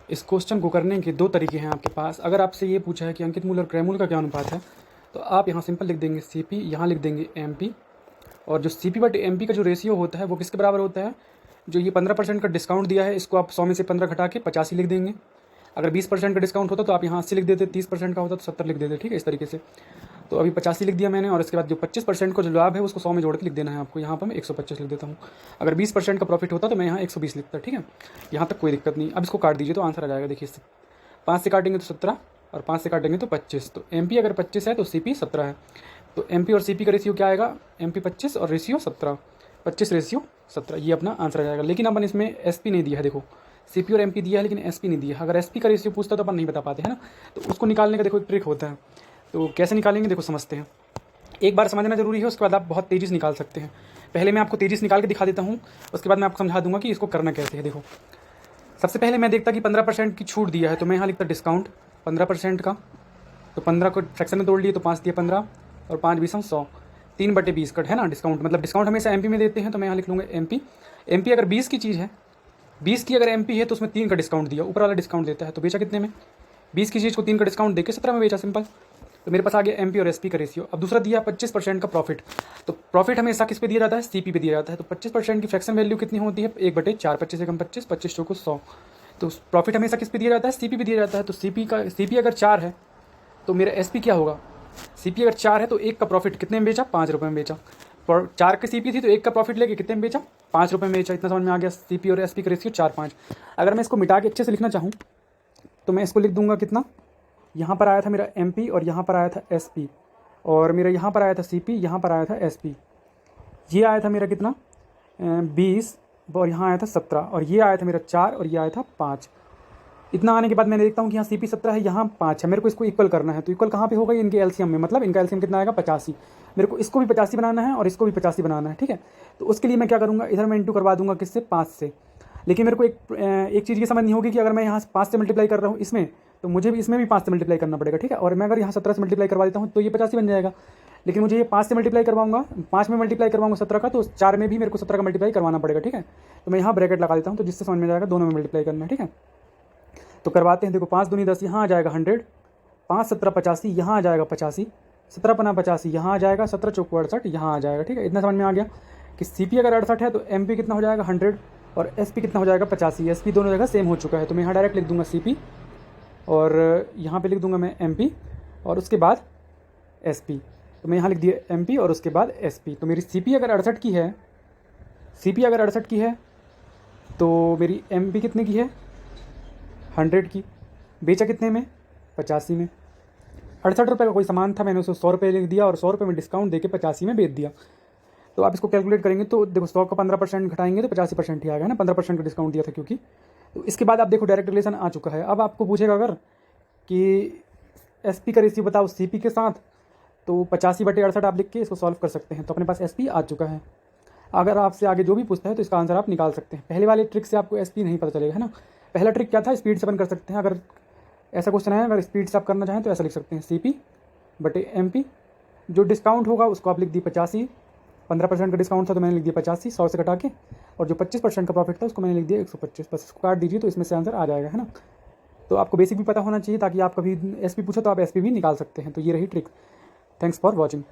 इस क्वेश्चन को करने के दो तरीके हैं आपके पास। अगर आपसे ये पूछा है कि अंकित मूल और क्रयमूल का क्या अनुपात है, तो आप यहाँ सिंपल लिख देंगे CP, यहाँ लिख देंगे MP, और जो CP बटे MP का जो रेशियो होता है वो किसके बराबर होता है, जो ये 15% का डिस्काउंट दिया है इसको आप 100 में से 15 घटा के 85 लिख देंगे। अगर 20% का डिस्काउंट होता तो आप यहाँ 80 लिख देते, 30% का होता तो 70 लिख देते, ठीक है, इस तरीके से। तो अभी 85 लिख दिया मैंने, और इसके बाद जो 25% का जो लाभ है उसको 100 में जोड़ के लिख देना है आपको। यहाँ पर मैं 125 लिख देता हूँ। अगर 20% का प्रॉफिट होता तो मैं यहाँ 120 लिखता, ठीक है। यहाँ तक कोई दिक्कत नहीं। अब इसको काट दीजिए तो आंसर आ जाएगा। देखिए 5 से काटेंगे तो 17, और 5 से काटेंगे तो 25। तो MP अगर 25 है तो CP 17 है। तो MP और CP का रेशियो क्या आएगा, MP 25 और रेशियो 17, 25 रेशियो 17, ये अपना आंसर आ जाएगा। लेकिन अपन इसमें SP नहीं दिया है, देखो CP और MP दिया है लेकिन SP नहीं दिया है। अगर SP का रेशियो पूछता तो अपन नहीं बता पाते हैं ना, तो उसको निकालने का देखो एक ट्रिक होता है। तो कैसे निकालेंगे देखो, समझते हैं। एक बार समझना जरूरी है, उसके बाद आप बहुत तेज़ी से निकाल सकते हैं। पहले मैं आपको तेज़ी से निकाल के दिखा देता हूँ, उसके बाद मैं आपको समझा दूंगा कि इसको करना कैसे है। देखो सबसे पहले मैं देखता कि 15% की छूट दिया है, तो मैं यहाँ लिखता डिस्काउंट 15% का। तो 15 को फ्रैक्शन में तोड़ लिए तो 5 दिया 15, और 5 20 100, 3/20 कट है ना डिस्काउंट। मतलब डिस्काउंट हमेशा MP में देते हैं, तो मैं यहाँ लिख लूँगा MP। MP अगर 20 की चीज़ है, 20 की अगर MP है तो उसमें 3 का डिस्काउंट दिया, ऊपर वाला डिस्काउंट देता है। तो बेचा कितने में, 20 की चीज़ को 3 का डिस्काउंट देके 17 में बेचा, सिंपल। तो मेरे पास आ गया MP और SP का रेशियो। अब दूसरा दिया 25% का प्रॉफिट। तो प्रॉफिट हमेशा किस पे दिया जाता है, CP पे दिया जाता है। तो 25% की फ्रैक्शन वैल्यू कितनी होती है, 1/4, 25 एकम 25, 25 चौको 100। तो प्रॉफिट हमेशा किस पे दिया जाता है, CP पे दिया जाता है। तो CP अगर 4 है तो मेरा SP क्या होगा, CP अगर 4 है तो 1 का प्रॉफिट कितने में बेचा, 5 रुपये में बेचा। 4 की CP थी तो 1 का प्रॉफिट लेके कितने में बेचा, 5 रुपये में बेचा। इतना समझ में आ गया। CP और SP का रेशियो 4-5। अगर मैं इसको मिटा के अच्छे से लिखना चाहूँ तो मैं इसको लिख दूंगा कितना, यहाँ पर आया था मेरा MP और यहाँ पर आया था SP, और मेरा यहाँ पर आया था CP, यहाँ पर आया था SP। ये आया था मेरा कितना 20, और यहाँ आया था 17, और ये आया था मेरा 4, और ये आया था 5। इतना आने के बाद मैंने देखता हूँ कि यहाँ CP 17 है, यहाँ 5 है। मेरे को इसको इक्वल करना है। तो इक्वल कहाँ पे होगा, इनके एलसीएम में। मतलब इनका एलसीएम कितना आएगा, 85। मेरे को इसको भी 85 बनाना है और इसको भी 85 बनाना है, ठीक है। तो उसके लिए मैं क्या करूँगा, इधर मैं इंटू करवा दूंगा किससे, 5 से। लेकिन मेरे को एक चीज़ ये समझनी होगी कि अगर मैं यहाँ 5 से मल्टीप्लाई कर रहा हूँ इसमें, तो मुझे भी इसमें भी 5 से मल्टीप्लाई करना पड़ेगा, ठीक है। और मैं अगर यहाँ 17 से मल्टीप्लाई करवा देता हूँ तो ये 85 बन जाएगा। लेकिन मुझे ये 5 से मल्टीप्लाई करवाऊंगा, 5 में मल्टीप्लाई करवाऊंगा 17 का, तो 4 में भी मेरे को 17 का मल्टीप्लाई करवाना पड़ेगा, ठीक है। तो मैं यहाँ ब्रैकेट लगा देता हूँ, तो जिससे समझ में जाएगा दोनों में मल्टीप्लाई करना है, ठीक है। तो करवाते हैं। देखो 5 दूनी 10, यहाँ आ जाएगा 100, 5 17 85, यहाँ आ जाएगा 85, 17 पना 85, यहाँ आ जाएगा 17 चौको 68, यहाँ आ जाएगा, ठीक है। इतना समझ में आ गया कि CP अगर 68 है तो MP कितना हो जाएगा 100, और SP कितना हो जाएगा 85। SP दोनों जगह सेम हो चुका है, तो मैं यहाँ डायरेक्ट लिख दूंगा CP, और यहाँ पे लिख दूंगा मैं MP, और उसके बाद SP। तो मैं यहाँ लिख दिया MP और उसके बाद SP। तो मेरी CP अगर 68 की है, CP अगर 68 की है तो मेरी MP कितने की है, 100 की। बेचा कितने में, 85 में। 68 रुपये का कोई सामान था, मैंने उसको 100 रुपये लिख दिया, और 100 रुपये में डिस्काउंट देके 85 में बेच दिया। तो आप इसको कैलकुलेट करेंगे तो देखो 100 का 15% घटाएंगे तो 85% ही आ गया ना, 15% का डिस्काउंट दिया था क्योंकि। तो इसके बाद आप देखो डायरेक्ट रिलेशन आ चुका है। अब आपको पूछेगा अगर कि SP का रेशियो बताओ CP के साथ, तो 85/68 आप लिख के इसको सॉल्व कर सकते हैं। तो अपने पास SP आ चुका है। अगर आपसे आगे जो भी पूछता है तो इसका आंसर आप निकाल सकते हैं। पहले वाले ट्रिक से आपको SP नहीं पता चलेगा, है ना। पहला ट्रिक क्या था, स्पीड से अपन कर सकते हैं। अगर ऐसा क्वेश्चन है, अगर स्पीड से आप करना चाहें तो ऐसा लिख सकते हैं CP/MP। जो डिस्काउंट होगा उसको आप लिख दी 85, 15% का डिस्काउंट था तो मैंने लिख दिया 85 100 से घटा के, और जो 25% का प्रॉफिट था उसको मैंने लिख दिया 125। बस इसको काट दीजिए तो इसमें से आंसर आ जाएगा, है ना। तो आपको बेसिक भी पता होना चाहिए ताकि आप कभी SP पूछो तो आप SP भी निकाल सकते हैं। तो ये रही ट्रिक। Thanks for watching.